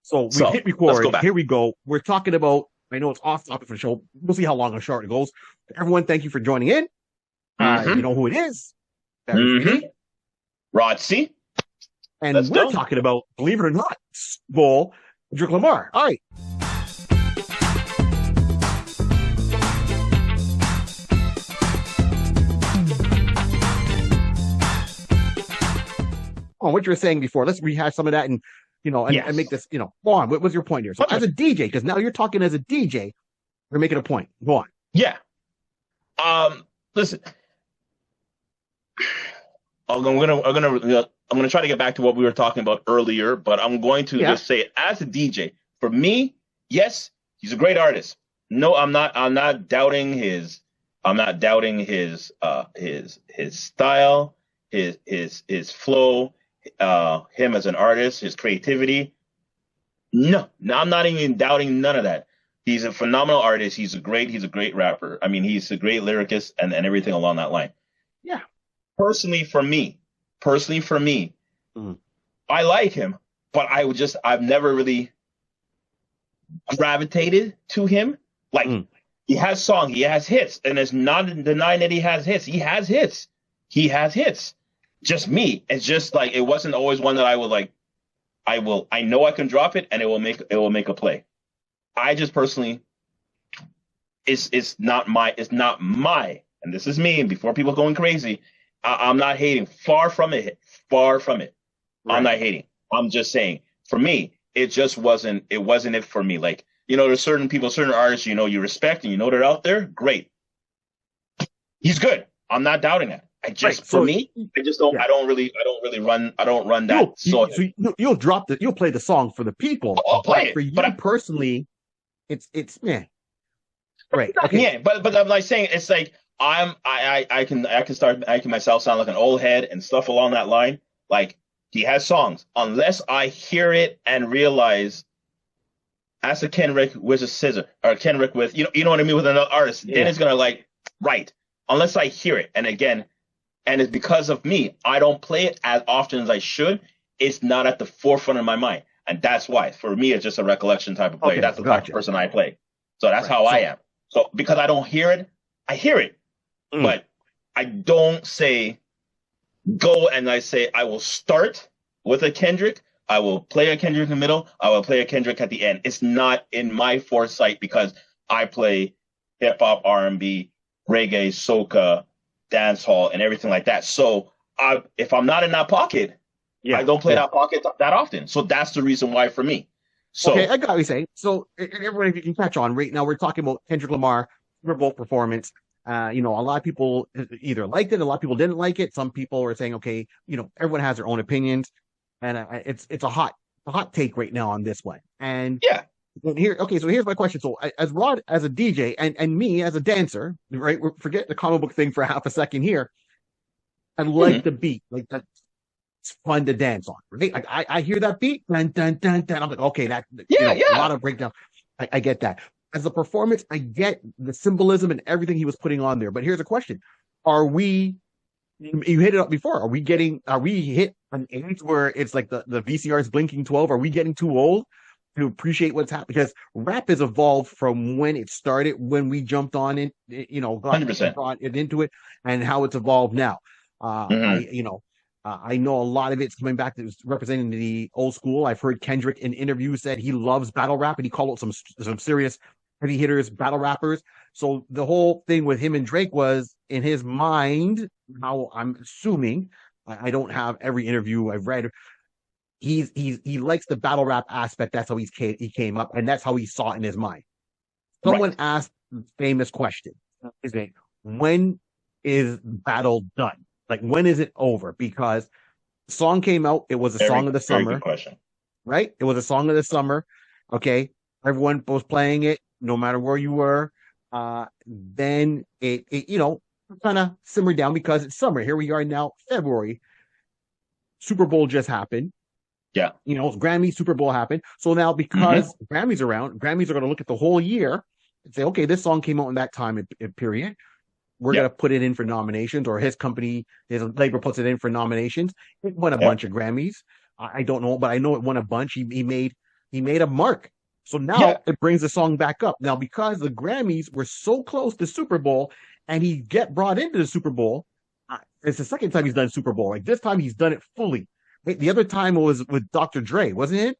So we So hit let's go record. back. Here we go. We're talking about, I know it's off topic for the show. We'll see how long or short it goes. Everyone, thank you for joining in. You Mm-hmm. know who it is. Very Mm-hmm. easy. Rod C. And Let's we're go. talking about, believe it or not, Bull, Kendrick Lamar. All right. On what you were saying before, let's rehash some of that and, and make Yes. this, go on. What was your point here? So as a 100%. DJ, because now you're talking as a DJ, you're making a point. Go on. Yeah. Listen, I'm gonna try to get back to what we were talking about earlier, but I'm going to Yeah. just say as a DJ, for me, yes, he's a great artist. No, I'm not doubting his style, his flow, him as an artist, his creativity. No, no, I'm not even doubting none of that. He's a phenomenal artist. He's a great rapper. I mean, he's a great lyricist and everything along that line. Yeah. Personally, for me, personally for me, Mm. I like him, but I've never really gravitated to him. Like Mm. he has songs, he has hits, and it's not denying that he has hits. He has hits. He has hits. Just me. It's just like it wasn't always one that I would like. I know I can drop it and it will make a play. I just personally it's not my and this is me and before people going crazy, I'm not hating. Far from it. Far from it. I'm Right. not hating. I'm just saying, for me, it wasn't it for me. Like, there's certain people, certain artists, you respect and they're out there. Great. He's good. I'm not doubting that. Right. For So me, I just don't, yeah, I don't run that. So you'll play the song for the people, I'll play but for it, but you personally, it's yeah. Right. Okay. yeah, but I'm like saying it's like I can start making myself sound like an old head and stuff along that line. Like he has songs. Unless I hear it and realize as a Kendrick with a scissor or Kendrick with you know what I mean with another artist, then Yeah. it's gonna like right. Unless I hear it. And again, and it's because of me. I don't play it as often as I should. It's not at the forefront of my mind. And that's why. For me, it's just a recollection type of play. Okay. That's the type of Gotcha. person I play. So that's Right. how I So. am. So because I don't hear it, I hear it. Mm. But I don't say go and I say I will start with a Kendrick. I will play a Kendrick in the middle. I will play a Kendrick at the end. It's not in my foresight because I play hip hop, R&B, reggae, soca, dance hall, and everything like that. So if I'm not in that pocket, I Yeah. don't play Yeah. that pocket that often. So that's the reason why for me. Okay. So I got what you're saying. So everybody, if you can catch on, right now we're talking about Kendrick Lamar Super Bowl performance. A lot of people either liked it, a lot of people didn't like it. Some people are saying, okay, everyone has their own opinions, and it's a hot take right now on this one. And yeah, here, okay, so here's my question. So as Rod, as a DJ, and me as a dancer, right? Forget the comic book thing for half a second here. I like mhm, the beat, like that's fun to dance on, right? Like I hear that beat, dun dun dun dun. I'm like, okay, that yeah, a lot yeah. of breakdown. I get that. As a performance, I get the symbolism and everything he was putting on there. But here's a question: Are we? You hit it up before. Are we hit an age where it's like the VCR is blinking 12? Are we getting too old to appreciate what's happening? Because rap has evolved from when it started, when we jumped on it, brought it into it, and how it's evolved now. Uh, I, 100%. you know, I know a lot of it's coming back to representing the old school. I've heard Kendrick in interviews said he loves battle rap, and he called out some serious heavy hitters, battle rappers. So the whole thing with him and Drake was in his mind, how I'm assuming, I don't have every interview I've read. He likes the battle rap aspect. That's how he came up, and that's how he saw it in his mind. Someone Right, asked the famous question: Is it when is battle done? Like when is it over? Because the song came out, it was a song very of the very good summer, question. right? It was a song of the summer. Okay, everyone was playing it, no matter where you were. Then it kind of simmered down because it's summer. Here we are now, February. Super Bowl just happened. Yeah. Grammy Super Bowl happened. So now Hmm. because Grammys around, Grammys are going to look at the whole year and say, okay, this song came out in that time period. We're going Yeah. to put it in for nominations, or his company, his label puts it in for nominations. It won a Yeah. bunch of Grammys. I don't know, but I know it won a bunch. He made He made a mark. So now it brings the song back up. Now, because the Grammys were so close to Super Bowl and he get brought into the Super Bowl, it's the second time he's done Super Bowl. Like this time he's done it fully. The other time it was with Dr. Dre, wasn't it?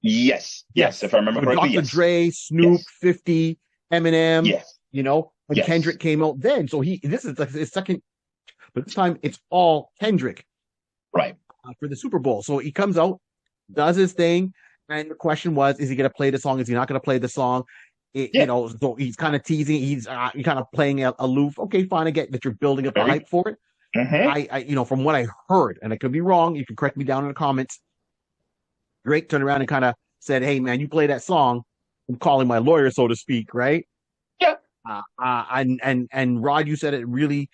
Yes. If I remember correctly, Dr. Dre, Snoop, 50, Eminem, Yes. And Kendrick came out then. So this is like his second, but this time it's all Kendrick. Right. For the Super Bowl. So he comes out, does his thing. And the question was, is he going to play the song? Is he not going to play the song? So he's kind of teasing. He's kind of playing aloof. Okay, fine. I get that you're building up the hype for it. Mm-hmm. I from what I heard, and I could be wrong, you can correct me down in the comments. Drake turned around and kind of said, "Hey, man, you play that song. I'm calling my lawyer, so to speak, right?" Yeah. And Rod, you said it really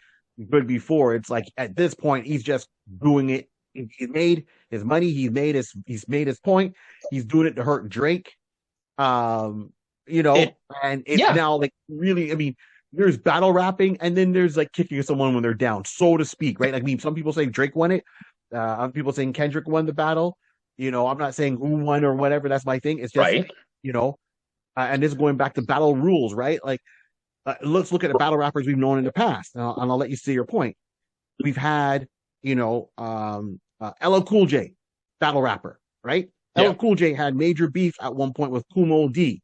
good before. It's like at this point, he's just doing it. He made his money. He's made his point. He's doing it to hurt Drake. And it's now like really, I mean, there's battle rapping and then there's like kicking someone when they're down, so to speak, right? Like, I mean, some people say Drake won it. Other people saying Kendrick won the battle. I'm not saying who won or whatever. That's my thing. It's just, and this is going back to battle rules, right? Like, let's look at the battle rappers we've known in the past. And I'll let you see your point. We've had, LL Cool J, battle rapper, right? LL Cool J had major beef at one point with Kumo D,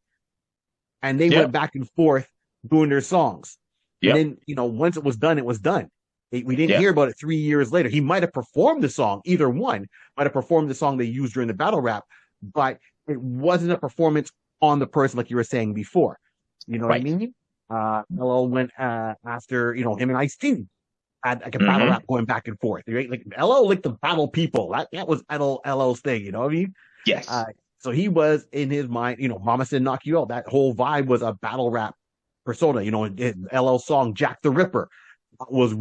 and they went back and forth doing their songs. And then, once it was done, it was done. We didn't hear about it 3 years later. He might have performed the song, either one might have performed the song they used during the battle rap, but it wasn't a performance on the person like you were saying before. You know what I mean? LL went after, him and Ice-T had like a battle rap going back and forth, right? Like LL like the battle people. That was LL's thing, you know what I mean? Yes. So he was in his mind, Mama Said Knock You Out. That whole vibe was a battle rap persona, LL song Jack the Ripper. That was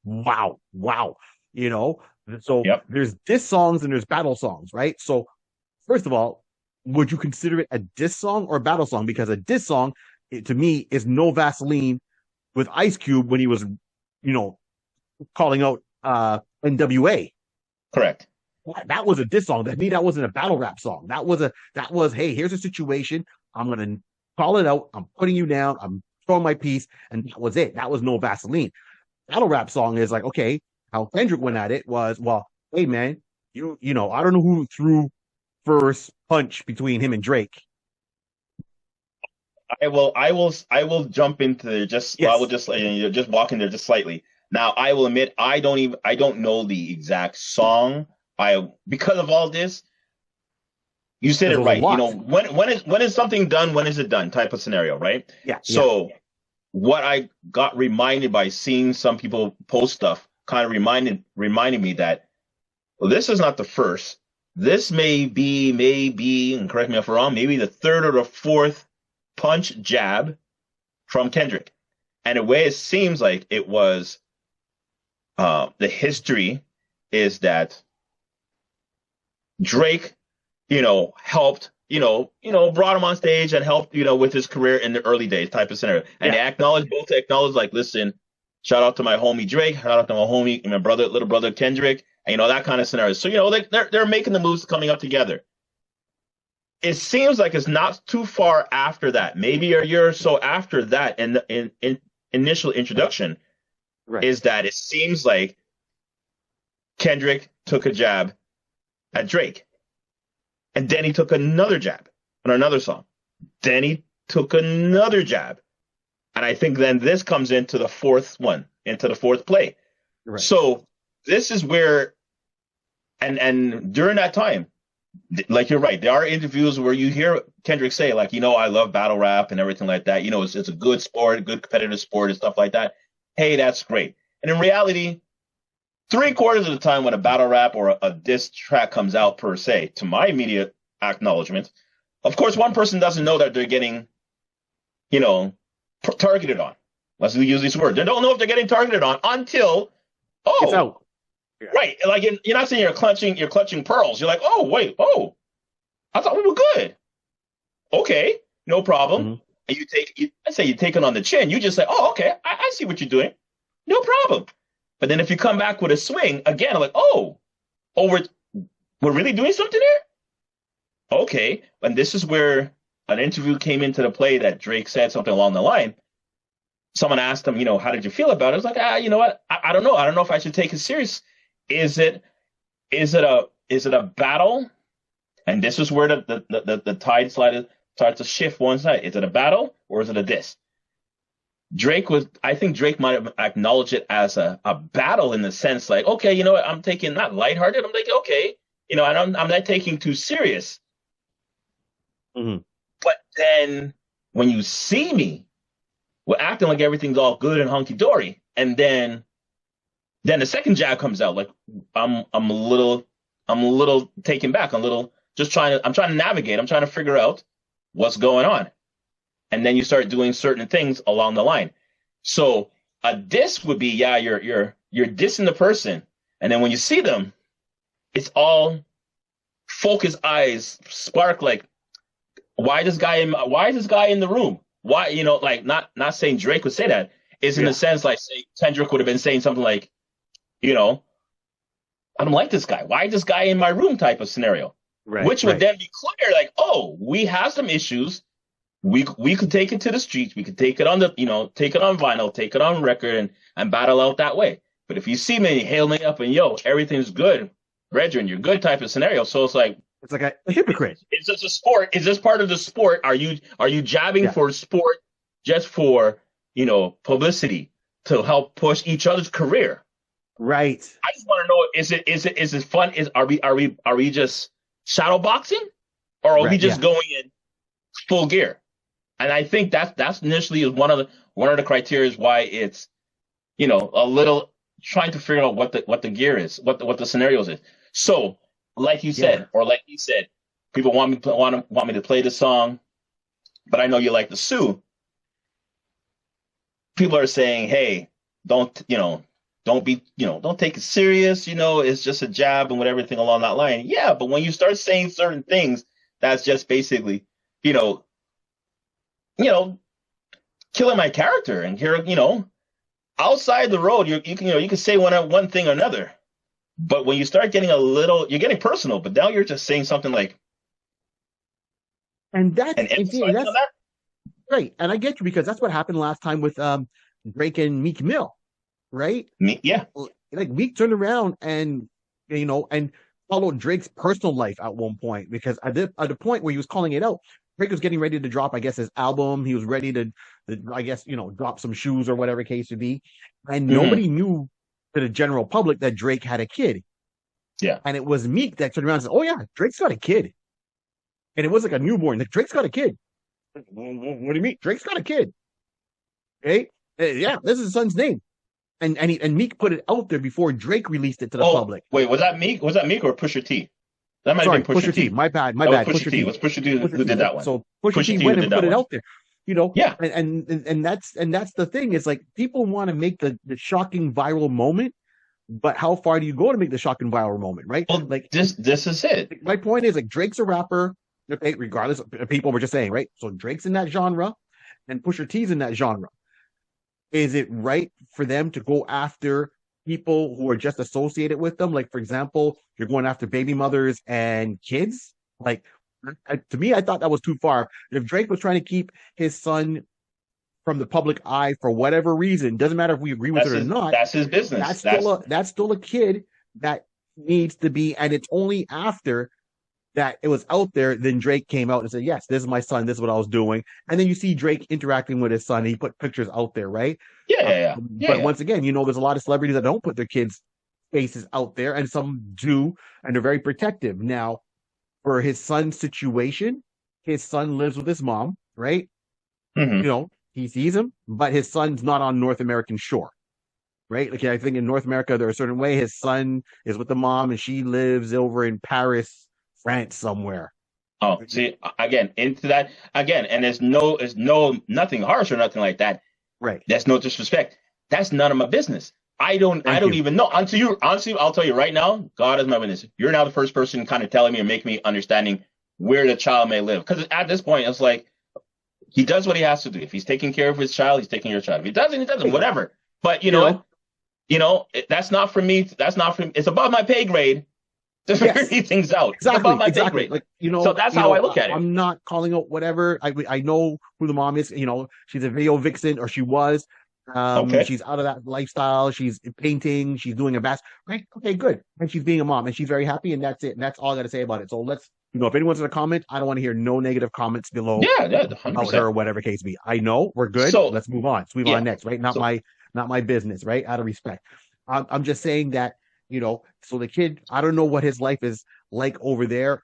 wow. So there's diss songs and there's battle songs, right? So first of all, would you consider it a diss song or a battle song? Because a diss song, to me, is No Vaseline with Ice Cube when he was, calling out NWA. Correct. That was a diss song. To me, that wasn't a battle rap song. That was, hey, here's a situation. I'm gonna call it out. I'm putting you down. I'm throwing my piece, and that was it. That was No Vaseline. Battle rap song is like, okay, how Kendrick went at it was, well, hey man, I don't know who threw first punch between him and Drake. I will jump into there I will just walk in there just slightly. Now I will admit I don't know the exact song. Because of all this, you said it right. When is something done? When is it done? Type of scenario, right? Yeah. So what I got reminded by seeing some people post stuff kind of reminded me that this is not the first. This may be, and correct me if I'm wrong, maybe the third or the fourth punch jab from Kendrick. And the way it seems like it was, the history is that Drake, helped, brought him on stage and helped, with his career in the early days type of scenario. And they acknowledge like, listen, shout out to my homie Drake, shout out to my homie, my little brother Kendrick, and, that kind of scenario. So, they're making the moves coming up together. It seems like it's not too far after that, maybe a year or so after that, and in initial introduction, is that it seems like Kendrick took a jab at Drake, and then he took another jab on another song. Then he took another jab, and I think then this comes into the fourth play. Right. So this is where, and during that time, like you're right, there are interviews where you hear Kendrick say, like, I love battle rap and everything like that. It's a good sport, good competitive sport and stuff like that. Hey, that's great. And in reality, 3/4 of the time when a battle rap or a diss track comes out per se, to my immediate acknowledgement, of course, one person doesn't know that they're getting, targeted on. Let's use this word. They don't know if they're getting targeted on until, it's out. Yeah. Right. Like you're not saying you're clutching pearls. You're like, oh, wait, I thought we were good. Okay, no problem. Mm-hmm. And you take it on the chin. You just say, oh, okay, I see what you're doing. No problem. But then if you come back with a swing, again, I'm like, we're really doing something here? okay, and this is where an interview came into the play that Drake said something along the line. Someone asked him, how did you feel about it? I was like, you know what? I don't know. I don't know if I should take it serious. Is it is it a battle? And this is where the tide starts to shift one side. Is it a battle or is it a diss? I think Drake might have acknowledged it as a battle in the sense like, okay, you know what? I'm taking not lighthearted. I'm thinking, okay, and I'm not taking too serious. Mm-hmm. But then when you see me, we're acting like everything's all good and hunky dory, and then the second jab comes out. Like I'm a little taken back. I'm trying to navigate. I'm trying to figure out what's going on, and then you start doing certain things along the line. So a diss would be, you're dissing the person, and then when you see them, it's all focus eyes, spark like, why is this guy in the room? Why, like not saying Drake would say that. Is in the sense like, say Kendrick would have been saying something like, I don't like this guy. Why is this guy in my room type of scenario? Right, which would then be clear, like, oh, we have some issues. We could take it to the streets. We could take it on take it on vinyl, take it on record, and battle out that way. But if you see me, hail me up, and everything's good, brethren, you're good type of scenario. So it's like a hypocrite. Is this a sport? Is this part of the sport? Are you jabbing for sport just for publicity to help push each other's career? Right. I just want to know: is it fun? Are we just shadow boxing, or are we just going in full gear? And I think that's initially is one of the criteria why it's a little trying to figure out what the gear is, what the scenarios is. So, like you said, or like he said, people want me to play the song, but I know you like to sue. People are saying, hey, don't take it serious. It's just a jab and whatever, everything along that line. Yeah, but when you start saying certain things, that's just basically, killing my character. And here, outside the road, you can say one thing or another. But when you start getting you're getting personal. But now you're just saying something like, and that's that. Right. And I get you, because that's what happened last time with Drake and Meek Mill, right? Yeah. Like Meek turned around and and followed Drake's personal life at one point, because at the point where he was calling it out, Drake was getting ready to drop, I guess, his album. He was ready to I guess, drop some shoes or whatever case would be. And nobody knew to the general public that Drake had a kid. Yeah. And it was Meek that turned around and said, oh yeah, Drake's got a kid. And it was like a newborn. Like, Drake's got a kid. What do you mean? Drake's got a kid. Okay? Yeah, this is his son's name. And Meek put it out there before Drake released it to the public. Wait, was that Meek? Was that Meek or Pusha T? That might have been Pusha T. My bad. Pusha T. It was Pusha T who did that one. So Pusha T went and put it out there. Yeah. And that's the thing. Is like, people want to make the shocking viral moment, but how far do you go to make the shocking viral moment, right? Well, like this is it. My point is, like, Drake's a rapper, okay, regardless of people were just saying, right? So Drake's in that genre and Pusha T's in that genre. Is it right for them to go after people who are just associated with them? Like, for example, you're going after baby mothers and kids. Like, to me, I thought that was too far. If Drake was trying to keep his son from the public eye for whatever reason, doesn't matter if we agree with it or not. That's his business. That's still a kid that needs to be, and it's only after that it was out there, then Drake came out and said, yes, this is my son, this is what I was doing. And then you see Drake interacting with his son, he put pictures out there, right? But once again, there's a lot of celebrities that don't put their kids' faces out there, and some do, and they're very protective. Now, for his son's situation, his son lives with his mom, right? Mm-hmm. He sees him, but his son's not on North American shore, right? Like, I think in North America, there's a certain way his son is with the mom and she lives over in Paris, France somewhere. Oh, see, again, into that again, and there's nothing harsh or nothing like that. Right. That's no disrespect. That's none of my business. I don't even know. Honestly, I'll tell you right now, God is my witness. You're now the first person kind of telling me and making me understanding where the child may live. Because at this point, it's like, he does what he has to do. If he's taking care of his child, he's taking care of his child. If he doesn't, he doesn't, whatever. But that's not for me. That's not for me. It's above my pay grade to Yes. figure these things out. It's Exactly, about my pay exactly. grade. Like, So that's how I look at it. I'm not calling out whatever. I know who the mom is. She's a video vixen, or she was. Okay. She's out of that lifestyle. She's painting. She's doing her best. Right? Okay, good. And she's being a mom, and she's very happy, and that's it. And that's all I got to say about it. So let's, if anyone's gonna comment, I don't want to hear no negative comments below Yeah, about her 100%. or whatever case be. I know we're good. So Let's move on. Let's move yeah. on next. Right? Not So my business. Right? Out of respect. I'm just saying that, so the kid, I don't know what his life is like over there,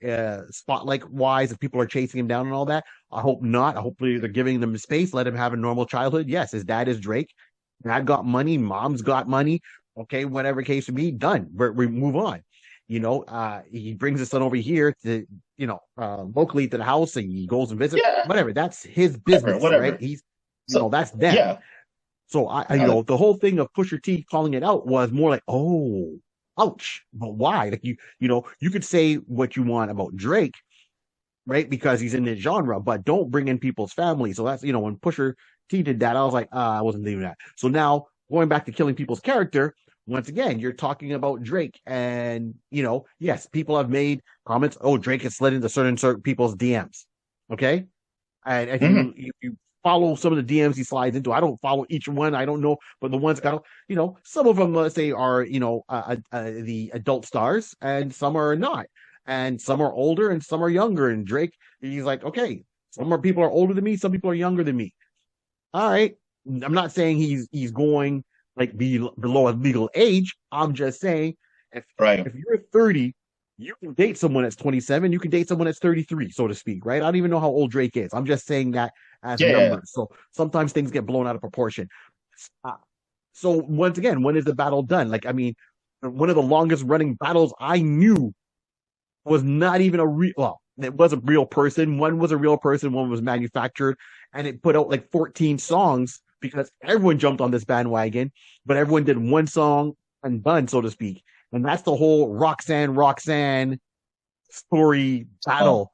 spotlight wise, if people are chasing him down and all that. I hope not. Hopefully they're giving him space, let him have a normal childhood. Yes, his dad is Drake. Dad got money, mom's got money. Okay, whatever case may be, done. We move on. He brings his son over here to, locally to the house, and he goes and visits. yeah, Whatever. That's his business, whatever. right? He's, So that's them. yeah, So the whole thing of Pusha T calling it out was more like, oh, ouch. But why? Like you could say what you want about Drake, right? Because he's in this genre, but don't bring in people's families. So that's, when Pusha T did that, I was like, I wasn't doing that. So now going back to killing people's character, once again, you're talking about Drake, and yes, people have made comments. Oh, Drake has slid into certain people's DMs. Okay. And if you follow some of the DMs he slides into, I don't follow each one. I don't know, but the ones got, some of them, let's say, are, the adult stars, and some are not. And some are older and some are younger. And Drake, he's like, okay, some people are older than me, some people are younger than me. All right. I'm not saying he's going like below a legal age. I'm just saying if you're 30, you can date someone that's 27, you can date someone that's 33, so to speak, right? I don't even know how old Drake is. I'm just saying that as numbers. So sometimes things get blown out of proportion. So once again, when is the battle done? Like, I mean, one of the longest running battles I knew was not even it was a real person. One was a real person, one was manufactured, and it put out like 14 songs because everyone jumped on this bandwagon, but everyone did one song and done, so to speak. And that's the whole Roxanne story battle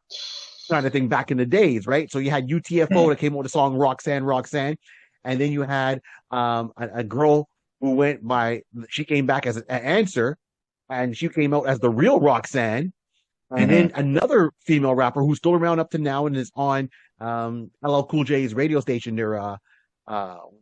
kind of thing back in the days, right? So you had UTFO that came out with the song Roxanne, and then you had a girl who she came back as an answer, and she came out as the real Roxanne. And then another female rapper who's still around up to now and is on LL Cool J's radio station there.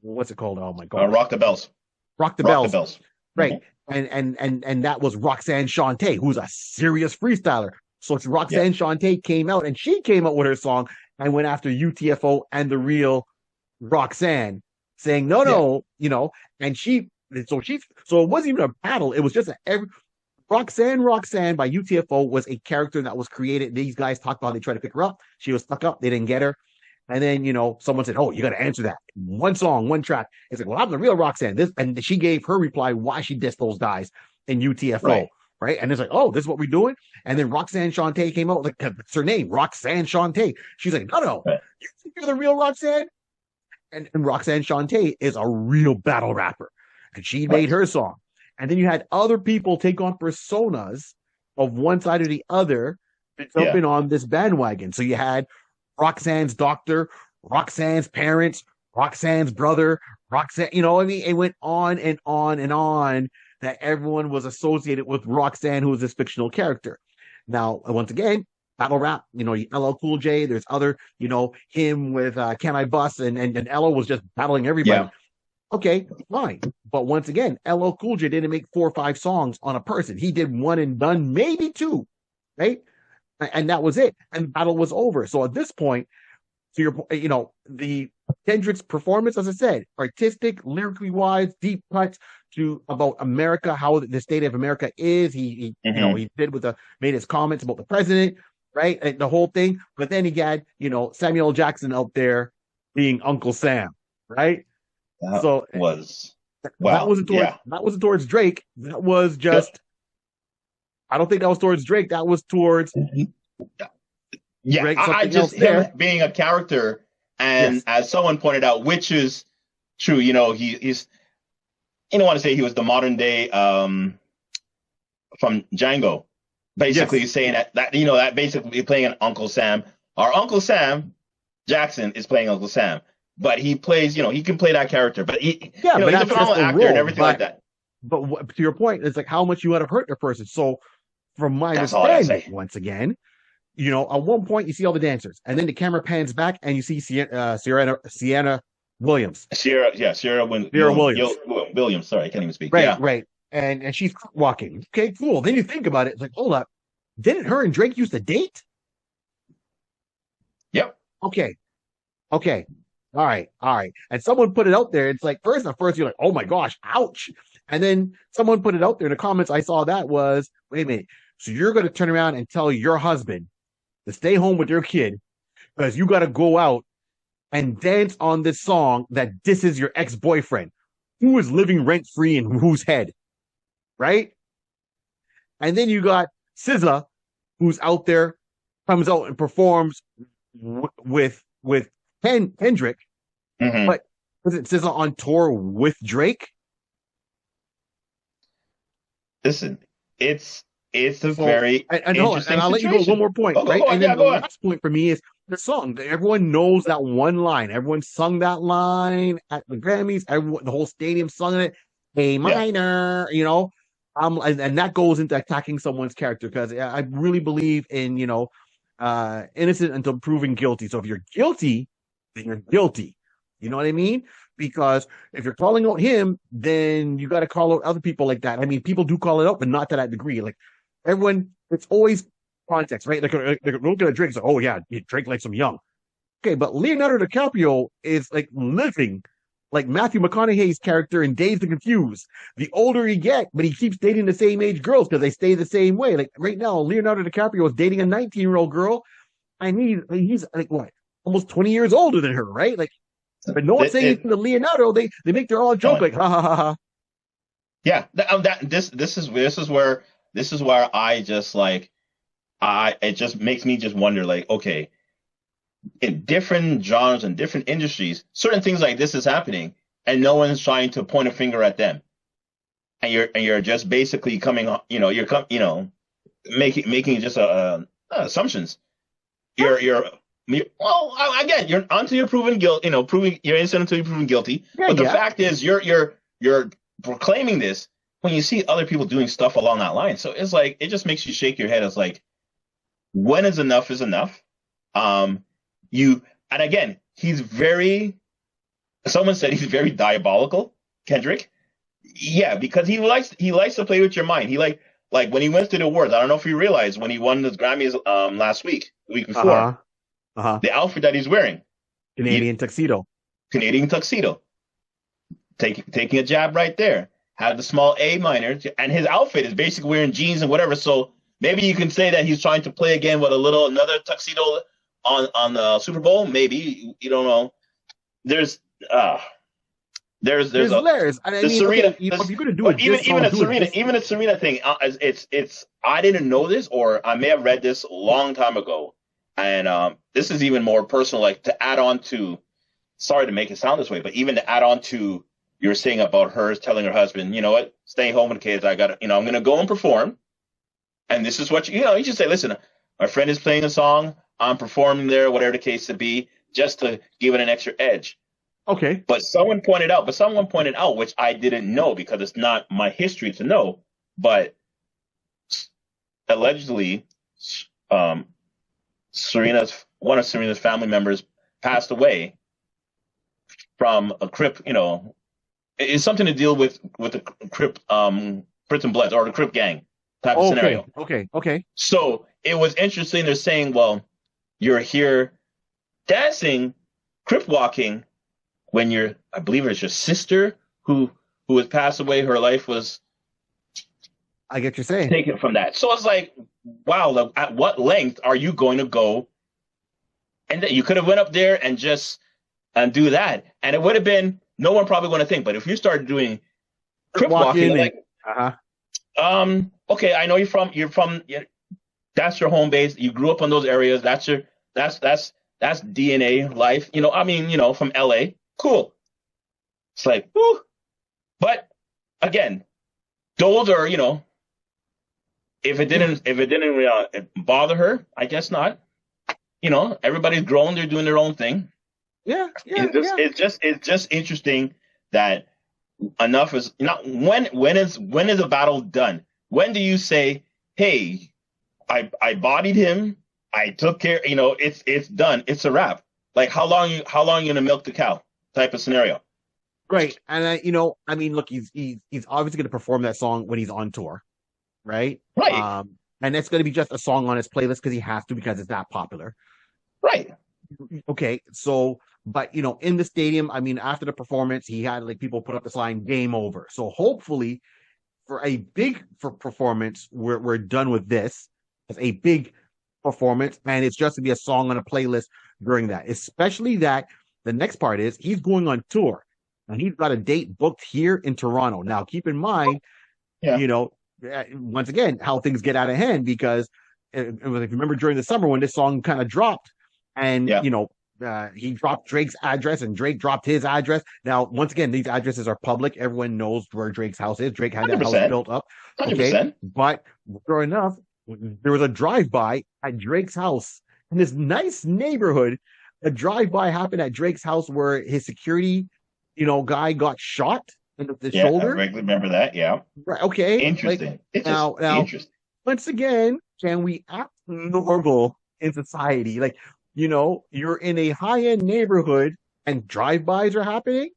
What's it called? Oh my God. Rock the Bells. Rock the Bells. Right. And that was Roxanne Shante, who's a serious freestyler. So it's Roxanne Shante came out, and she came out with her song and went after UTFO and the real Roxanne, saying no, and so it wasn't even a battle. It was just Roxanne by UTFO was a character that was created. These guys talked about, they tried to pick her up. She was stuck up. They didn't get her. And then, someone said, oh, you got to answer that. One song, one track. It's like, well, I'm the real Roxanne. And she gave her reply why she dissed those guys in UTFO. Right. And it's like, oh, this is what we're doing. And then Roxanne Shante came out, like, it's her name, Roxanne Shante. She's like, no, you think you're the real Roxanne? And Roxanne Shante is a real battle rapper. And she made her song. And then you had other people take on personas of one side or the other jumping on this bandwagon. So you had Roxanne's doctor, Roxanne's parents, Roxanne's brother, Roxanne, it went on and on and on, that everyone was associated with Roxanne, who was this fictional character. Now, once again, battle rap, LL Cool J, there's other, him with Can I Bust, and LL was just battling everybody. Yeah. Okay, fine. But once again, LL Cool J didn't make 4 or 5 songs on a person. He did one and done, maybe 2, right? And that was it. And the battle was over. So at this point, to your point, the Kendrick's performance, as I said, artistic, lyrically wise, deep cuts to about America, how the state of America is. He he did made his comments about the president, right? And the whole thing. But then he had, Samuel L. Jackson out there being Uncle Sam, right? That wasn't towards Drake. That was just, I don't think that was towards Drake. That was towards Drake, I just him being a character, and as someone pointed out, which is true. He's I don't want to say he was the modern day from Django, basically saying that that basically playing an Uncle Sam. Our Uncle Sam Jackson is playing Uncle Sam. But he plays, he can play that character. But he's a phenomenal actor and everything like that. But to your point, it's like how much you would have hurt the person. So from my That's all I gotta understanding, say. once again, at one point you see all the dancers, and then the camera pans back and you see Sienna Williams. Sierra Williams. Williams. Sorry, I can't even speak. Right, Yeah. right. And she's walking. Okay, cool. Then you think about it, it's like, hold up. Didn't her and Drake used to date? Yep. Okay. Okay. All right. All right. And someone put it out there. It's like, at first you're like, oh my gosh, ouch. And then someone put it out there in the comments. I saw that was, wait a minute. So you're going to turn around and tell your husband to stay home with your kid because you got to go out and dance on this song that this is your ex-boyfriend who is living rent free in whose head, right? And then you got SZA, who's out there, comes out and performs with Kendrick, but was it SZA on tour with Drake? Listen, it's a very interesting and I'll let you go one more point, right? Go on, and then yeah, the last point for me is the song. Everyone knows that one line. Everyone sung that line at the Grammys. The whole stadium sung it. A minor, and that goes into attacking someone's character because I really believe in innocent until proven guilty. So if you're guilty, then you're guilty. You know what I mean? Because if you're calling out him, then you got to call out other people like that. I mean, people do call it out, but not to that degree. Like everyone, it's always context, right? Like look at Drake, like, oh yeah, Drake likes him young. Okay, but Leonardo DiCaprio is like living like Matthew McConaughey's character in Dazed and Confused. The older he gets, but he keeps dating the same age girls because they stay the same way. Like right now, Leonardo DiCaprio is dating a 19-year-old girl, and he's like what, almost 20 years older than her, right? Like, but no one's saying anything to Leonardo. They make their own joke like ha ha ha ha. Yeah, this is where I just like it just makes me just wonder like, okay, in different genres and different industries, certain things like this is happening, and no one's trying to point a finger at them, and you're just basically coming, making just assumptions. Well, again, you're until you're proven guilty, proving you're innocent until you're proven guilty. Yeah, but the fact is, you're proclaiming this when you see other people doing stuff along that line. So it's like it just makes you shake your head. It's like, when is enough is enough. And again, someone said he's very diabolical, Kendrick. Yeah, because he likes to play with your mind. He like when he went to the awards. I don't know if you realized when he won the Grammys the week before. The outfit that he's wearing, Canadian tuxedo, taking a jab right there. Had the small A minor, and his outfit is basically wearing jeans and whatever. So maybe you can say that he's trying to play again with another tuxedo on the Super Bowl. Maybe you don't know. There's layers. I mean, Serena. If you're gonna do it, even the Serena thing. It's I didn't know this, or I may have read this a long time ago. And this is even more personal, like to add on to, sorry to make it sound this way, but even to add on to you're saying about her telling her husband, you know what, stay home with the kids. I'm going to go and perform. And this is what, you just say, listen, my friend is playing a song. I'm performing there, whatever the case to be, just to give it an extra edge. Okay. But someone pointed out, which I didn't know because it's not my history to know, but allegedly, one of Serena's family members passed away from a Crip, it's something to deal with the Crip, Crips and Bloods or the Crip gang type of scenario. Okay. So it was interesting. They're saying, well, you're here dancing, Crip walking when I believe it's your sister who has passed away. Her life was, I get you're saying, taken from that. So it's like, wow, at what length are you going to go? And you could have went up there and just do that, and it would have been no one probably going to think. But if you started doing Crip walking, okay, I know you're from that's your home base. You grew up in those areas. That's DNA life. From LA, cool. It's like, whew. But again, those are if it didn't bother her, I guess not. Everybody's grown; they're doing their own thing. It's just interesting that enough is not. When is a battle done? When do you say, "Hey, I bodied him. I took care. It's done. It's a wrap. Like how long you gonna milk the cow type of scenario. Right. And I mean, look, he's obviously going to perform that song when he's on tour, right? Right. And it's going to be just a song on his playlist because he has to because it's that popular. Right. Okay, so but in the stadium, I mean, after the performance, he had like people put up the sign "Game Over." So hopefully, for a big performance, we're done with this. It's a big performance, and it's just to be a song on a playlist during that. Especially that the next part is he's going on tour, and he's got a date booked here in Toronto. Now, keep in mind, Yeah. once again, how things get out of hand because if you remember during the summer when this song kind of dropped and, Yeah. he dropped Drake's address and Drake dropped his address. Now, once again, these addresses are public. Everyone knows where Drake's house is. Drake had that house 100%. built up. 100%. Okay. But sure enough, there was a drive-by at Drake's house in this nice neighborhood. A drive-by happened at Drake's house where his security, guy got shot in the shoulder. I remember that. Yeah. Right. Okay. Interesting. Like, now, interesting. once again, can we act normal in society? Like, you're in a high-end neighborhood and drive-bys are happening,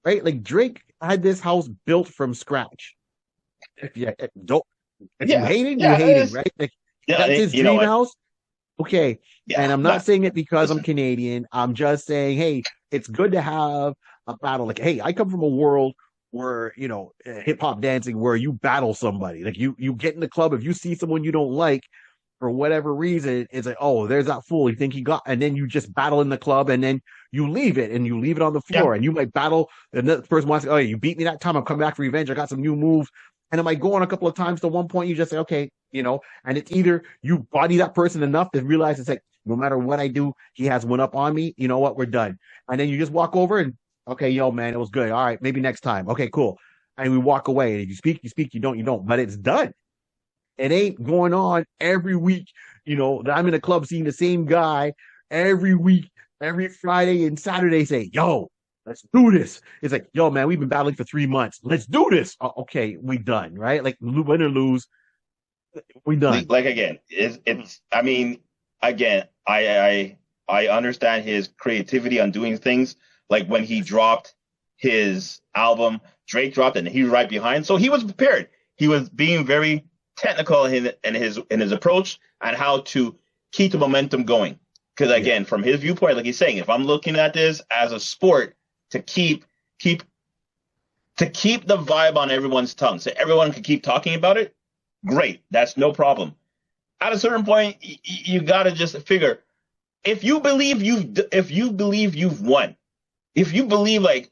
right? Like Drake had this house built from scratch. If you don't, if you hating, you hating, right? Like that's his dream house. Okay. Yeah, and I'm not saying it because I'm Canadian. I'm just saying, hey, it's good to have a battle. Like, hey, I come from a world where, hip hop dancing, where you battle somebody. Like you get in the club, if you see someone you don't like, for whatever reason, it's like, oh, there's that fool. You think he got, and then you just battle in the club, and then you leave it, and you leave it on the floor, and you might battle. And the person wants to, oh, you beat me that time. I'm coming back for revenge. I got some new moves, and it might go on a couple of times. To one point, you just say, okay, and it's either you body that person enough to realize it's like, no matter what I do, he has one up on me. You know what? We're done. And then you just walk over and, okay, yo, man, it was good. All right, maybe next time. Okay, cool. And we walk away. And if you speak, you don't. But it's done. It ain't going on every week, that I'm in a club seeing the same guy every week, every Friday and Saturday say, yo, let's do this. It's like, yo, man, we've been battling for 3 months. Let's do this. Okay, we done, right? Like win or lose, we done. Like again, I mean, again, I understand his creativity on doing things. Like when he dropped his album, Drake dropped it and he was right behind. So he was prepared. He was being very technical in his approach and how to keep the momentum going. Because again, from his viewpoint, like he's saying, if I'm looking at this as a sport to keep the vibe on everyone's tongue, so everyone can keep talking about it, great, that's no problem. At a certain point, you got to just figure, if you believe you've won, if you believe like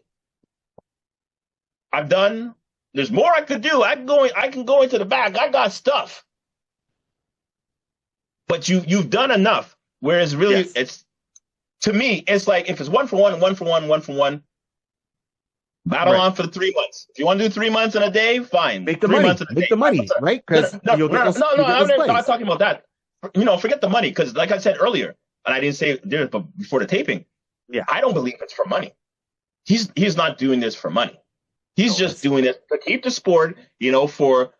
I've done. There's more I could do. I can go into the back. I got stuff. But you've done enough. Whereas really it's, to me, it's like if it's 1 for 1, battle on for the 3 months. If you want to do 3 months in a day, fine. Make the money, right? Because I'm not talking about that. Forget the money, because like I said earlier, and I didn't say it before the taping, I don't believe it's for money. He's not doing this for money. He's just doing it to keep the sport, for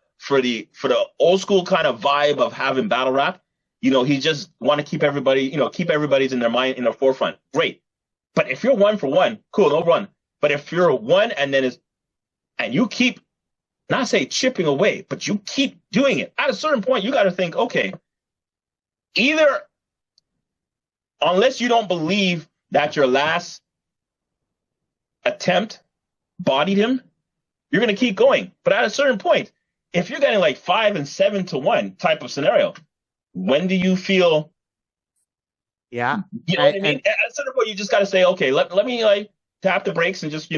the old school kind of vibe of having battle rap. He just want to keep everybody, keep everybody's in their mind, in their forefront. Great. But if you're 1 for 1, cool, no run. But if you're 1 and you keep, not say chipping away, but you keep doing it, at a certain point, you got to think, okay, either, unless you don't believe that your last attempt bodied him, you're going to keep going. But at a certain point, if you're getting like 5 and 7 to 1 type of scenario, when do you feel? Yeah. You know what I mean? At a certain point, you just got to say, okay, let me like tap the brakes and just,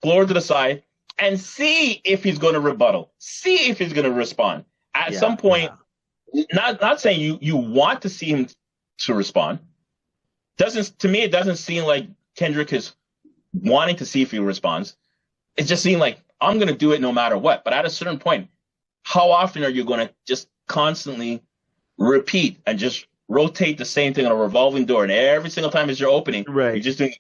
floor to the side and see if he's going to rebuttal, see if he's going to respond. At some point, not saying you want to see him to respond. To me, it doesn't seem like Kendrick is wanting to see if he responds. It just seemed like, I'm going to do it no matter what. But at a certain point, how often are you going to just constantly repeat and just rotate the same thing on a revolving door? And every single time as you're opening, you're just doing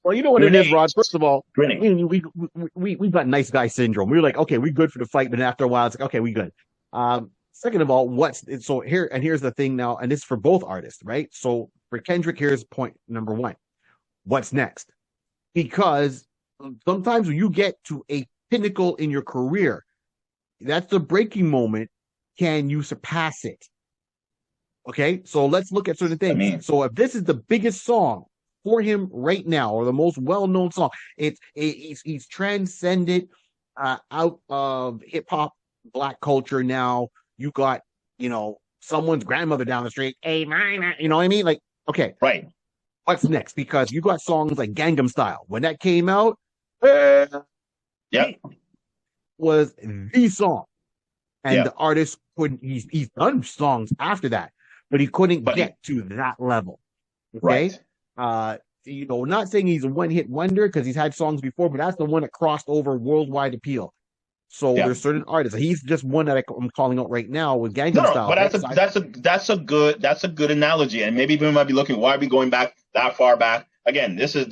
Well, you know what it is, Rod? First of all, we've got nice guy syndrome. We were like, okay, we're good for the fight. But after a while, it's like, okay, we good. Second of all, here's the thing now, and this is for both artists, right? So for Kendrick, here's point number one. What's next? Because sometimes when you get to a pinnacle in your career, that's the breaking moment. Can you surpass it? Okay, so let's look at certain things. So if this is the biggest song for him right now, or the most well-known song, he's transcended out of hip hop, Black culture. Now you got someone's grandmother down the street, hey, mine, you know what I mean? Like, okay, right. What's next? Because you got songs like Gangnam Style. When that came out, was the song, and the artist couldn't. He's done songs after that, but he couldn't get to that level. Okay, right. Not saying he's a one-hit wonder because he's had songs before, but that's the one that crossed over worldwide appeal. So there's certain artists. He's just one that I'm calling out right now with Gangnam Style. But that's a good analogy, and maybe people might be looking, why are we going back that far back? Again, this is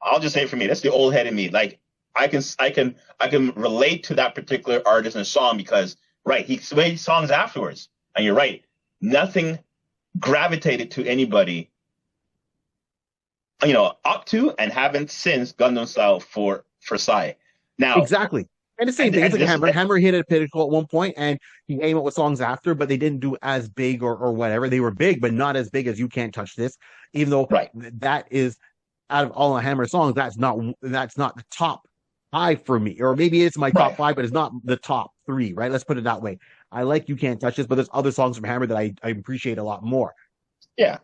I'll just say it for me, that's the old head in me. Like I can relate to that particular artist and song because he made songs afterwards, and you're right, nothing gravitated to anybody up to and haven't since Gangnam Style for Psy. Now exactly. And the same thing. It's like Hammer. Hammer hit a pinnacle at one point, and he came up with songs after, but they didn't do as big or whatever. They were big, but not as big as You Can't Touch This. Even though that is, out of all the Hammer songs, that's not the top 5 for me. Or maybe it's my top 5, but it's not the top 3, right? Let's put it that way. I like You Can't Touch This, but there's other songs from Hammer that I appreciate a lot more. Yeah.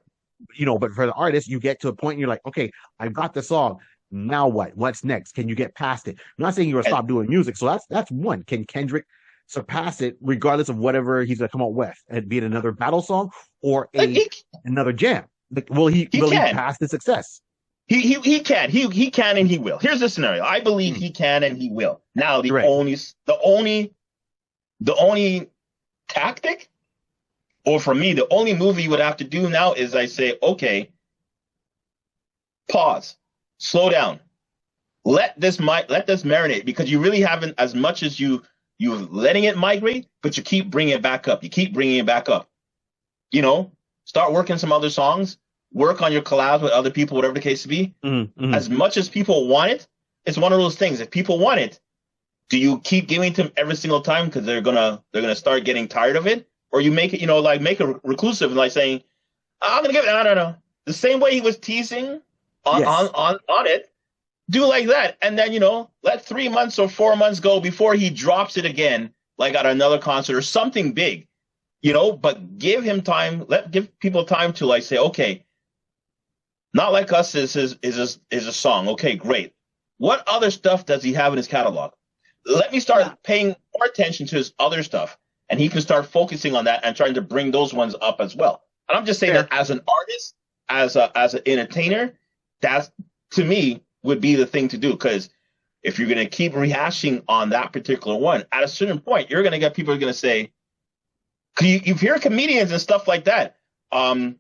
But for the artist, you get to a point and you're like, okay, I've got the song. Now what? What's next? Can you get past it? I'm not saying you're gonna stop doing music. So that's one. Can Kendrick surpass it, regardless of whatever he's gonna come out with, and be it another battle song or another jam? Will he pass the success? He can. He can and he will. Here's the scenario. I believe he can and he will. Now the only tactic, or for me, the only move you would have to do now is I say, okay, pause. Slow down. Let this marinate, because you really haven't, as much as you're letting it migrate, but you keep bringing it back up. You keep bringing it back up. Start working some other songs. Work on your collabs with other people, whatever the case to be. Mm-hmm. As much as people want it, it's one of those things. If people want it, do you keep giving it to them every single time because they're gonna start getting tired of it, or you make it, make it reclusive and like saying, I'm gonna give it. I don't know. The same way he was teasing on it, do like that, and then let 3 months or 4 months go before he drops it again, like at another concert or something big, But give him time. Give people time to say, okay, Not Like Us is a song. Okay, great. What other stuff does he have in his catalog? Let me start paying more attention to his other stuff, and he can start focusing on that and trying to bring those ones up as well. And I'm just saying that as an artist, as an entertainer, that to me would be the thing to do, because if you're going to keep rehashing on that particular one, at a certain point, you're going to get people who are going to say, you hear comedians and stuff like that. Tony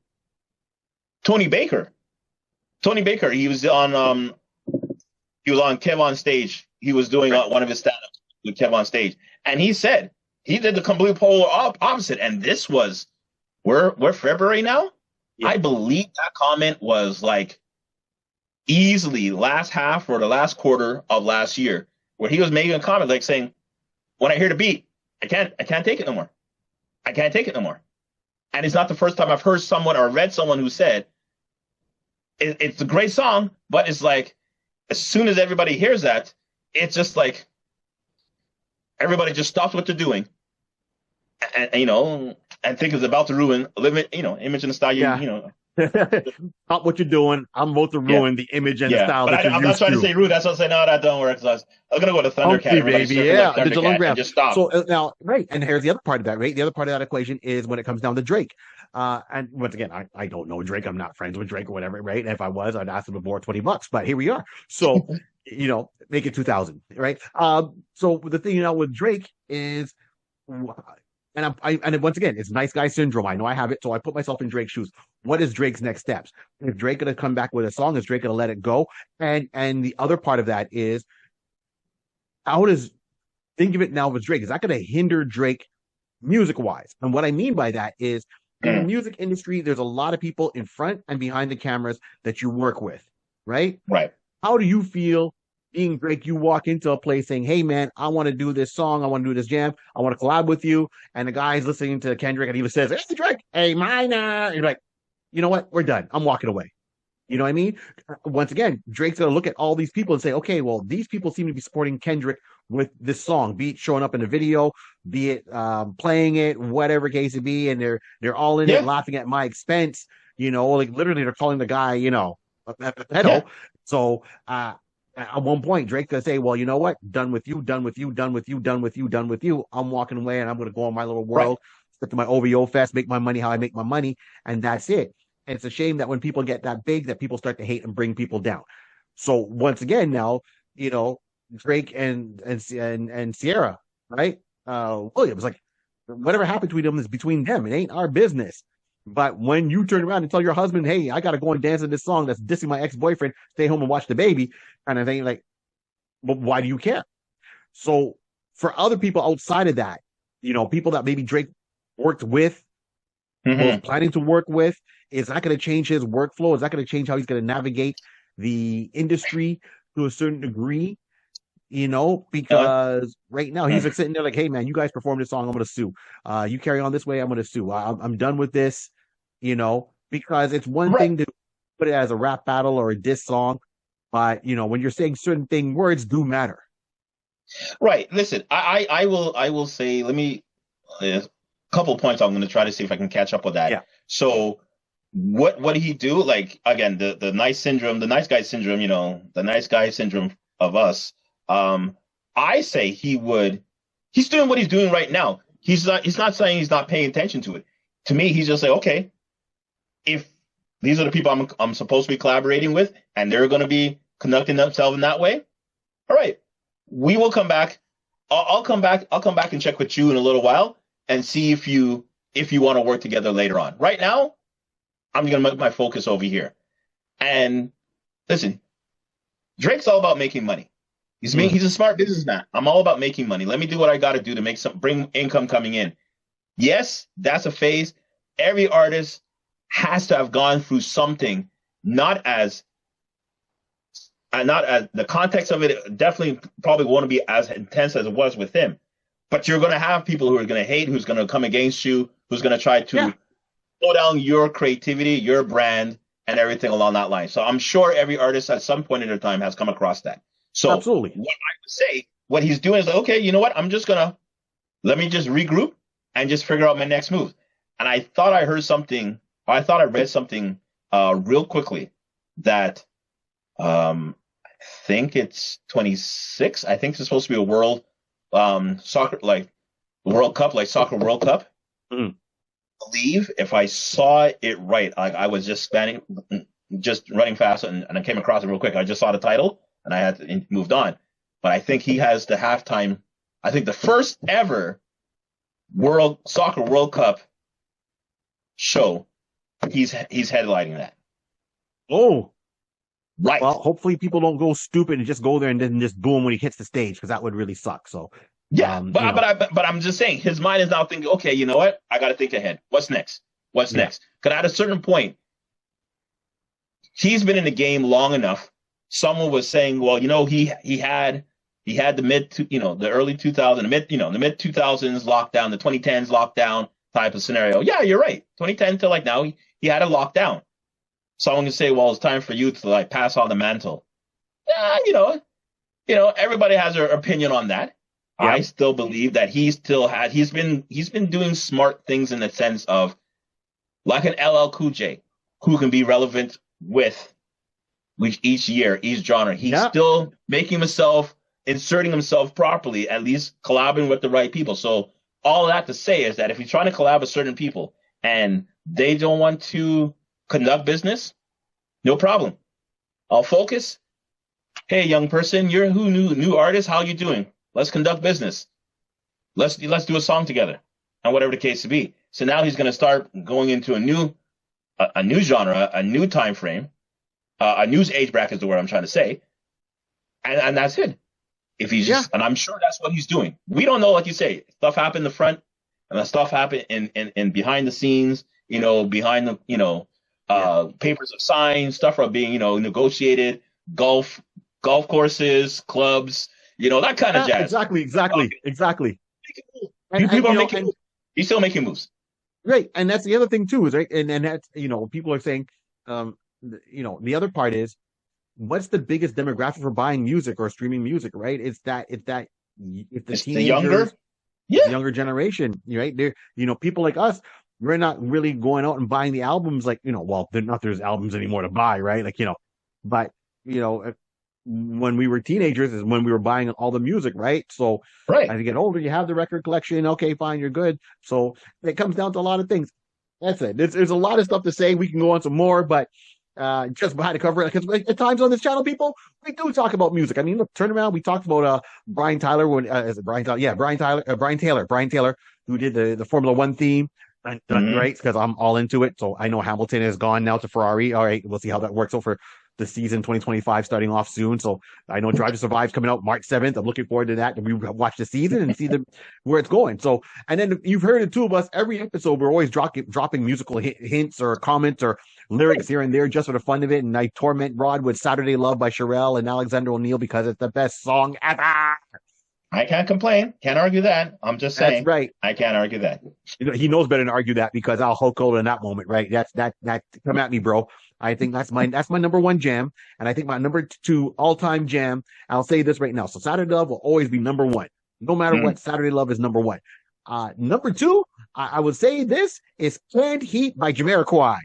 Baker, he was on Kev on Stage. He was doing one of his stand-ups with Kev on Stage, and he said he did the complete polar opposite. And this was we're February now. Yeah. I believe that comment was like easily last half or the last quarter of last year, where he was making a comment like saying, when I hear the beat, I can't take it no more. I can't take it no more. And it's not the first time I've heard someone or read someone who said it's a great song, but it's like, as soon as everybody hears that, it's just like everybody just stops what they're doing and think it's about to ruin image and the style. Stop what you're doing. I'm about to ruin the image and the style. But I'm not trying to say rude. That's what I'm saying. No, that don't work. I was gonna go to Thundercat, baby. Yeah, Thundercat, and just stop. So now, right, and here's the other part of that. Right, the other part of that equation is when it comes down to Drake. And once again, I don't know Drake. I'm not friends with Drake or whatever. Right, and if I was, I'd ask him to borrow $20. But here we are. So make it 2,000. Right. So the thing with Drake is. And once again, it's nice guy syndrome. I know I have it, so I put myself in Drake's shoes. What is Drake's next steps? Is Drake going to come back with a song? Is Drake going to let it go? And the other part of that is, think of it now with Drake. Is that going to hinder Drake music wise. And what I mean by that is in the Mm, music industry, there's a lot of people in front and behind the cameras that you work with, right? right. How do you feel being Drake? You walk into a place saying, "Hey, man, I want to do this song. I want to do this jam. I want to collab with you." And the guy's listening to Kendrick and he says, "Hey, Drake, hey, minor." And you're like, you know what? We're done. I'm walking away. You know what I mean? Once again, Drake's going to look at all these people and say, okay, well, these people seem to be supporting Kendrick with this song, be it showing up in the video, be it playing it, whatever case it be, and they're all in it, Yeah, laughing at my expense. Like literally, they're calling the guy, a yeah, pedo. So at one point, Drake's gonna say, "Well, you know what? Done with you, done with you, done with you, done with you, done with you. I'm walking away, and I'm gonna go on my little right. world, step to my OVO fest, make my money how I make my money, and that's it." And it's a shame that when people get that big, that people start to hate and bring people down. So once again, now you know Drake and Sierra, right? Williams, like whatever happened between them is between them. It ain't our business. But when you turn around and tell your husband, "Hey, I gotta go and dance to this song that's dissing my ex-boyfriend, stay home and watch the baby," kind of thing, like, but why do you care? So for other people outside of that, people that maybe Drake worked with or was Hmm. planning to work with, is that going to change his workflow? Is that going to change how he's going to navigate the industry to a certain degree? Uh, Because right now he's mm, like sitting there like, "Hey man, you guys perform this song, I'm gonna sue. You carry on this way, I'm gonna sue. I'm done with this." Because it's one right, thing to put it as a rap battle or a diss song, but when you're saying certain thing, words do matter. right. Listen, I will say, let me a couple points. I'm going to try to see if I can catch up with that. Yeah. So, what did he do? Like again, the nice syndrome, the nice guy syndrome. The nice guy syndrome of us. Um, I say he would. He's doing what he's doing right now. He's not. He's not saying he's not paying attention to it. To me, he's just like, okay, if these are the people I'm supposed to be collaborating with, and they're going to be conducting themselves in that way, all right, we will come back. I'll come back. I'll come back and check with you in a little while and see if you want to work together later on. Right now, I'm gonna make my focus over here. And listen, Drake's all about making money. Mm. He's a smart businessman. I'm all about making money. Let me do what I got to do to bring income coming in. Yes, that's a phase. Every artist has to have gone through something, not as not as the context of it definitely probably won't be as intense as it was with him. But you're going to have people who are going to hate, who's going to come against you, who's going to try Yeah, to slow down your creativity, your brand, and everything along that line. So I'm sure every artist at some point in their time has come across that. So absolutely. what I would say, what he's doing is like, okay, you know what? I'm just gonna let me just regroup and just figure out my next move. And I thought I heard something, I thought I read something real quickly that I think it's 26. I think it's supposed to be a world soccer, like World Cup, like soccer World Cup. Mm. Believe if I saw it right, I was just running fast, and I came across it real quick. I just saw the title and I had to, moved on. But I think he has the halftime. I think the first ever World Soccer World Cup show. He's headlining that. Oh, Right. well, hopefully people don't go stupid and just go there and then just boom when he hits the stage, because that would really suck. So, Yeah, you know, but I'm just saying his mind is now thinking, okay, you know what? I got to think ahead. What's next? What's yeah, next? Because at a certain point, he's been in the game long enough. Someone was saying, well, he had the the early 2000s, the mid 2000s lockdown, the 2010s lockdown type of scenario. Yeah, you're right. 2010 to like now, he had a lockdown. Someone can say, well, it's time for you to like pass on the mantle. Yeah, everybody has their opinion on that. yeah, I still believe that he's been doing smart things in the sense of like an LL Cool J who can be relevant with each year, each genre. He's yeah, still making himself, inserting himself properly, at least collabing with the right people. So all that to say is that if you're trying to collab with certain people and they don't want to conduct business, no problem. I'll focus. Hey, young person, you're who new artist? How you doing? Let's conduct business. Let's do a song together, and whatever the case to be. So now he's going to start going into a new genre, a new time frame, a new age bracket is the word I'm trying to say, and that's it. If he's yeah, just, and I'm sure that's what he's doing. We don't know, like you say, stuff happened in the front and the stuff happened in behind the scenes, behind the, papers of signs, stuff are being, negotiated, golf, golf courses, clubs, that kind of jazz. Exactly. People are making moves. He's still making moves. Right. And that's the other thing too, is right. And that's, people are saying, the other part is, what's the biggest demographic for buying music or streaming music, right? It's the younger generation, right? They're, people like us, we're not really going out and buying the albums like, well, there's albums anymore to buy, right? Like, but, when we were teenagers is when we were buying all the music, right? So right. As you get older, you have the record collection. Okay, fine, you're good. So it comes down to a lot of things. That's it. There's a lot of stuff to say. We can go on some more, but just behind the cover, because at times on this channel, people, we do talk about music. I mean, look, turn around. We talked about Brian Tyler when is it Brian Tyler? Yeah, Brian Taylor, who did the Formula One theme. Right, because I'm all into it. So I know Hamilton has gone now to Ferrari. All right, we'll see how that works out for the season 2025 starting off soon. So I know Drive to Survive coming out March 7th. I'm looking forward to that. And we watch the season and see where it's going. So, and then you've heard the two of us every episode. We're always dropping musical hints or comments or lyrics here and there just for the fun of it. And I torment Rod with Saturday Love by Sherelle and Alexander O'Neal because it's the best song ever. I can't complain. Can't argue that. I'm just saying. That's right. I can't argue that. He knows better than argue that because I'll Hulk Hogan in that moment, right? That come at me, bro. I think that's my number one jam. And I think my number two all-time jam, I'll say this right now. So Saturday Love will always be number one. No matter what, Saturday Love is number one. Number two, I would say this is Canned Heat by Jamiroquai.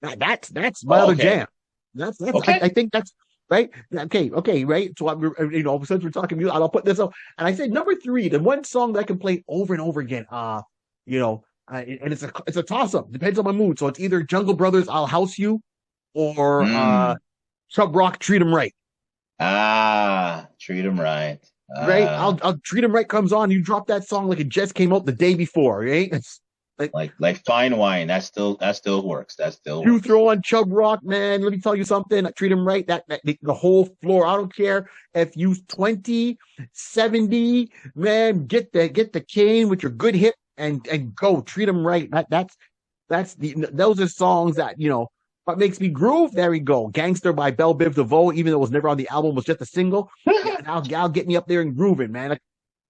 That's my other jam. That's okay. I think that's right. Okay, right. So since we're talking music, I'll put this up. And I said number three, the one song that I can play over and over again. And it's a toss up. Depends on my mood. So it's either Jungle Brothers, I'll House You, or Chubb Rock, Treat 'Em Right. Treat 'Em Right. Right. I'll Treat 'Em Right comes on. You drop that song like it just came out the day before, right? It's like fine wine. That still works. You throw on Chubb Rock, man. Let me tell you something. Treat 'Em Right. That the whole floor. I don't care if you 20, 70, man. Get the cane with your good hip. And go Treat 'Em Right. Those are songs that what makes me groove. There we go. Gangster by Belle Biv DeVoe, even though it was never on the album, was just a single. I'll get me up there and grooving, man.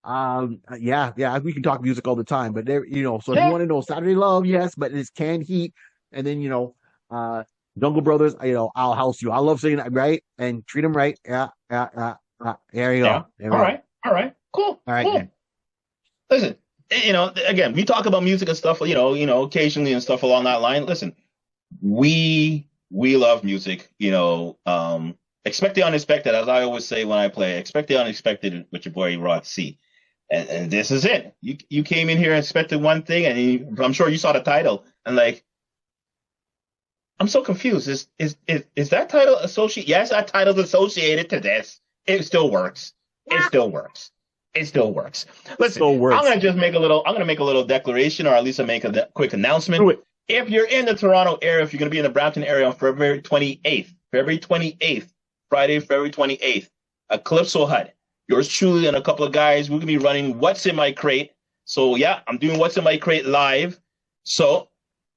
Yeah. We can talk music all the time, but there, So if you want to know Saturday Love, yes, but it's Canned Heat, and then Jungle Brothers. I'll House You. I love singing that, right? And Treat 'Em Right. Yeah. There you go. All right. Cool. All right. Cool. Man. Listen. Again, we talk about music and stuff, occasionally and stuff along that line. Listen, we love music, expect the unexpected, as I always say when I play, expect the unexpected with your boy Rod C. And this is it. You came in here and expected one thing, and I'm sure you saw the title and I'm so confused. Is that title associated? Yes, that title's associated to this. It still works. It still works. Listen, I'm gonna make a little declaration, or at least make a quick announcement. Do it. If you're in the Toronto area, if you're gonna be in the Brampton area on February 28th, Friday, February 28th, Calypso Hut. Yours truly and a couple of guys, we're gonna be running What's in My Crate. So yeah, I'm doing What's in My Crate live. So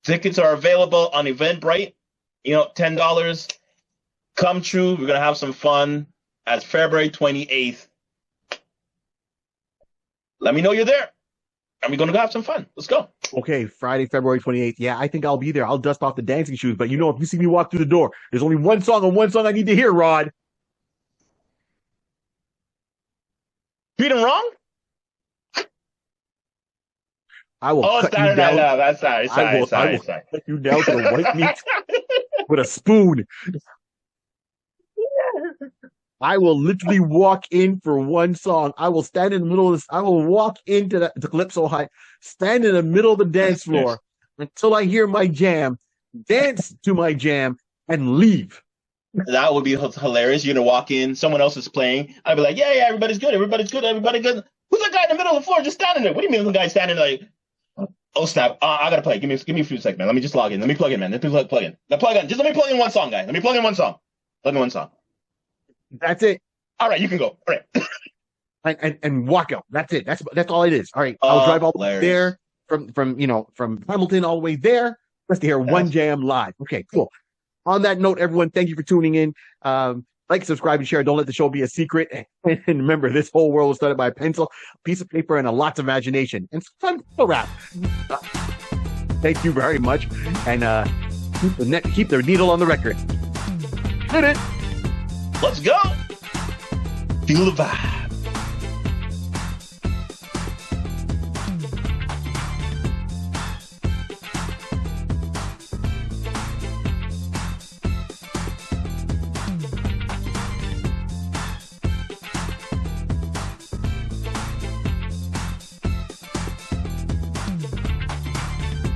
tickets are available on Eventbrite. $10. Come true. We're gonna have some fun. As February 28th. Let me know you're there. And we're going to have some fun. Let's go. Okay, Friday, February 28th. Yeah, I think I'll be there. I'll dust off the dancing shoes. But if you see me walk through the door, there's only one song I need to hear, Rod. Treat 'Em Wrong? I will cut you down. No, that's sorry. I will cut you down to the white meat with a spoon. I will literally walk in for one song. I will stand in the middle of this. I will walk into the Calypso Hut, stand in the middle of the dance floor until I hear my jam, dance to my jam, and leave. That would be hilarious. You're going to walk in, someone else is playing. I'd be like, yeah, everybody's good. Everybody good. Who's that guy in the middle of the floor just standing there? What do you mean the guy standing there like, oh, snap. I got to play. Give me a few seconds, man. Let me just log in. Let me plug in, man. Let me plug in. Just let me plug in one song, guys. Let me plug in one song. That's it. All right, you can go. All right. and walk out. That's it. That's all it is. All right, I'll drive all the way there from Hamilton all the way there just to hear one jam live. Okay, cool. On that note, everyone, thank you for tuning in. Like, subscribe, and share. Don't let the show be a secret. And remember, this whole world was started by a pencil, a piece of paper, and a lots of imagination. And sometimes a rap. Thank you very much. And keep the needle on the record. Hit it. Let's go. Feel the vibe.